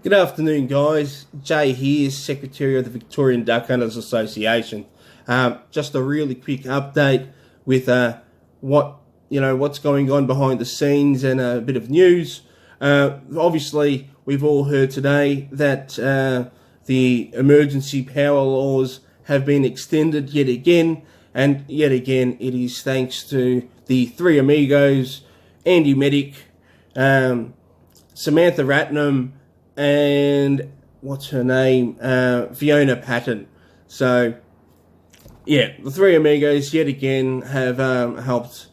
Good afternoon, guys. Jay here, Secretary of the Victorian Duck Hunters Association. Just a really quick update with what's going on behind the scenes and a bit of news. Obviously, we've all heard today that the emergency power laws have been extended yet again, and yet again it is thanks to the three amigos, Andy Medic, Samantha Ratnam, and what's her name, Fiona Patton. So, yeah, the three amigos yet again have helped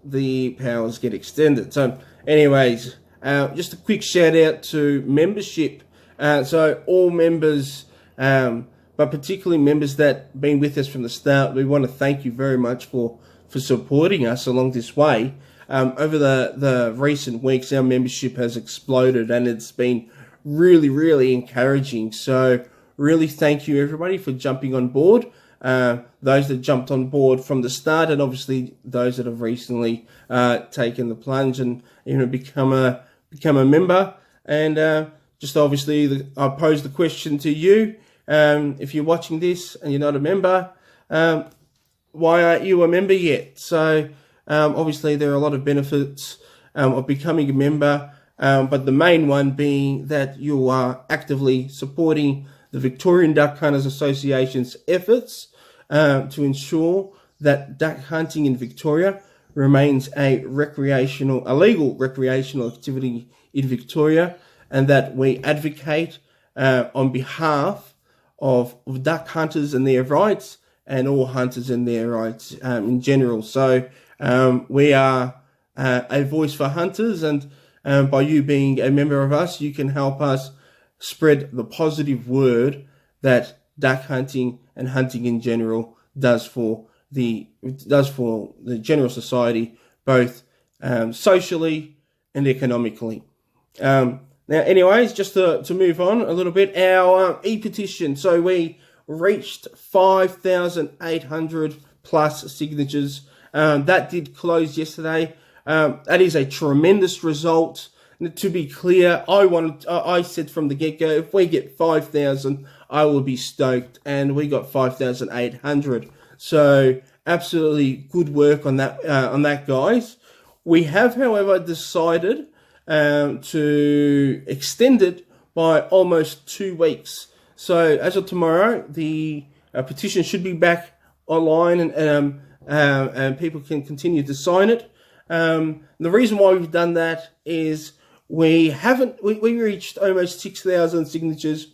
the powers get extended. So, anyways, just a quick shout out to membership. So, all members, but particularly members that been with us from the start, we want to thank you very much for supporting us along this way. Over the recent weeks, our membership has exploded and it's been really, really encouraging. So really thank you, everybody, for jumping on board. Those that jumped on board from the start, and obviously those that have recently taken the plunge and become a member. And just obviously, I pose the question to you. If you're watching this and you're not a member, why aren't you a member yet? So obviously, there are a lot of benefits of becoming a member, but the main one being that you are actively supporting the Victorian Duck Hunters Association's efforts to ensure that duck hunting in Victoria remains a legal recreational activity in Victoria, and that we advocate on behalf of duck hunters and their rights, and all hunters and their rights in general. So we are a voice for hunters, and by you being a member of us, you can help us spread the positive word that duck hunting and hunting in general does for the general society, both socially and economically. Now, anyways, just to move on a little bit, our e-petition. So we reached 5,800 plus signatures. That did close yesterday. That is a tremendous result. And to be clear, I said from the get-go, if we get 5,000, I will be stoked. And we got 5,800. So absolutely good work on that, guys. We have, however, decided to extend it by almost 2 weeks. So as of tomorrow, the petition should be back online, and people can continue to sign it. The reason why we've done that is we reached almost 6,000 signatures,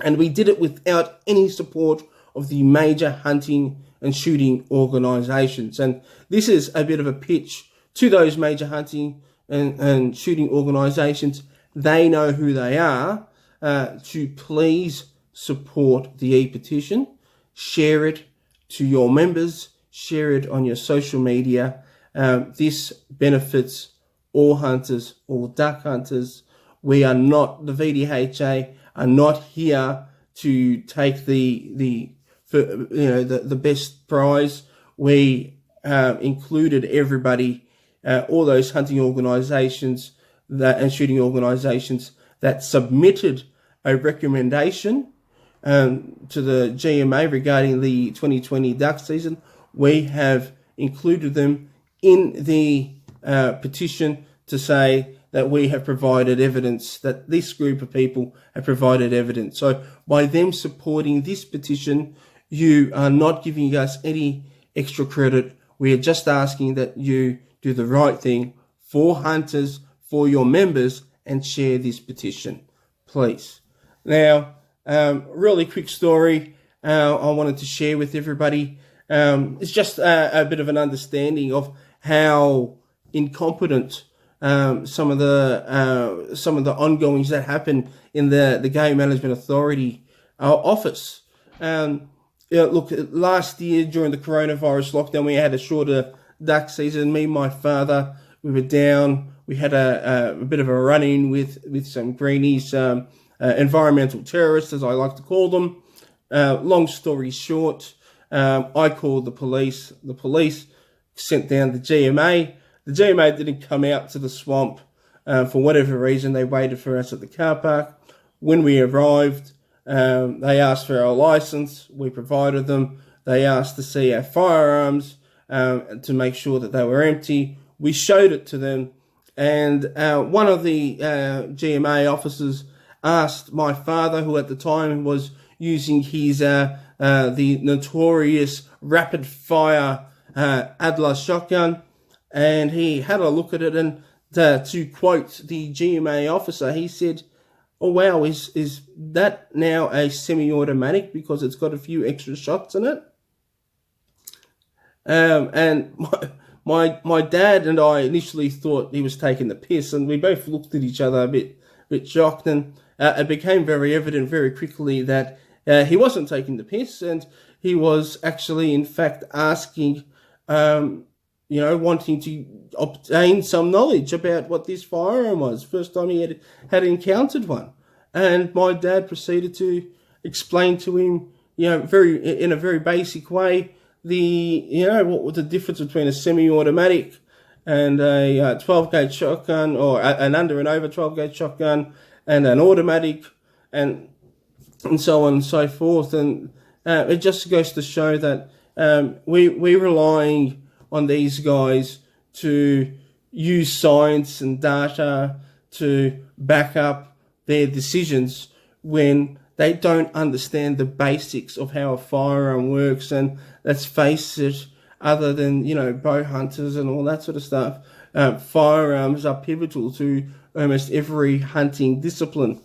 and we did it without any support of the major hunting and shooting organisations. And this is a bit of a pitch to those major hunting and shooting organisations. They know who they are. To please support the e-petition, share it to your members, share it on your social media. This benefits all hunters, all duck hunters. We are not, the VDHA are not here to take the best prize. We included everybody, all those hunting organisations and shooting organisations that submitted a recommendation to the GMA regarding the 2020 duck season. We have included them in the petition to say that we have provided evidence, that this group of people have provided evidence. So by them supporting this petition, you are not giving us any extra credit. We are just asking that you do the right thing for hunters, for your members, and share this petition, please. Now, really quick story I wanted to share with everybody. It's just a bit of an understanding of how incompetent some of the ongoings that happen in the Game Management Authority office. Look, last year during the coronavirus lockdown, we had a shorter duck season. Me and my father, we were down. We had a bit of a run-in with some greenies, environmental terrorists, as I like to call them. Long story short, I called the police. The police sent down the GMA. The GMA didn't come out to the swamp. For whatever reason, they waited for us at the car park. When we arrived, they asked for our license. We provided them. They asked to see our firearms to make sure that they were empty. We showed it to them. And one of the GMA officers asked my father, who at the time was using his the notorious rapid fire Adler shotgun, and he had a look at it, and to quote the GMA officer, he said, "Oh wow, is that now a semi-automatic because it's got a few extra shots in it?" And my dad and I initially thought he was taking the piss, and we both looked at each other a bit shocked, and it became very evident very quickly that he wasn't taking the piss, and he was actually, in fact, asking, wanting to obtain some knowledge about what this firearm was. First time he had encountered one. And my dad proceeded to explain to him, in a very basic way, what was the difference between a semi-automatic and a 12-gauge shotgun, or an under and over 12-gauge shotgun, and an automatic, and so on and so forth. And it just goes to show that we're relying on these guys to use science and data to back up their decisions when they don't understand the basics of how a firearm works. And let's face it, other than, bow hunters and all that sort of stuff, firearms are pivotal to almost every hunting discipline.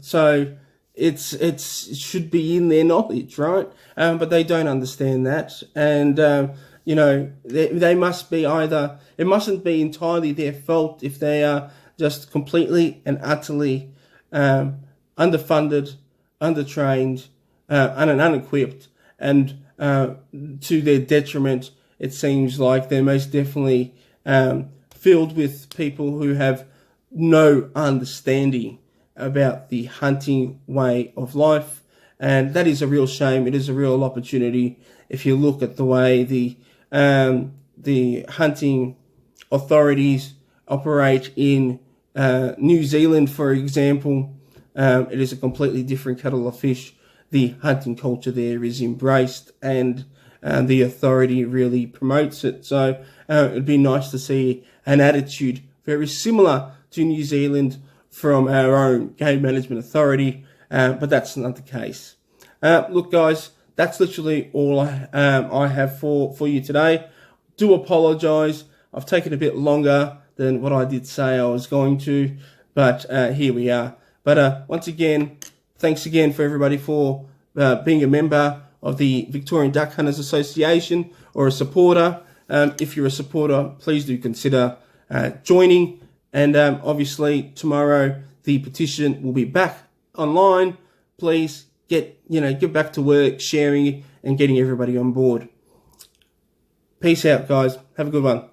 So it should be in their knowledge, right? But they don't understand that. And, they must be it mustn't be entirely their fault if they are just completely and utterly underfunded, undertrained, and unequipped, and to their detriment, it seems like they're most definitely filled with people who have no understanding about the hunting way of life, and that is a real shame. It is a real opportunity. If you look at the way the hunting authorities operate in New Zealand, for example, it is a completely different kettle of fish. The hunting culture there is embraced, and the authority really promotes it. So it'd be nice to see an attitude very similar to New Zealand from our own game management authority, but that's not the case. Look, guys, that's literally all I have for you today. Do apologise. I've taken a bit longer than what I did say I was going to, but here we are. But once again, thanks again for everybody for being a member of the Victorian Duck Hunters Association or a supporter. If you're a supporter, please do consider joining. And obviously tomorrow the petition will be back online. Please get back to work, sharing and getting everybody on board. Peace out, guys. Have a good one.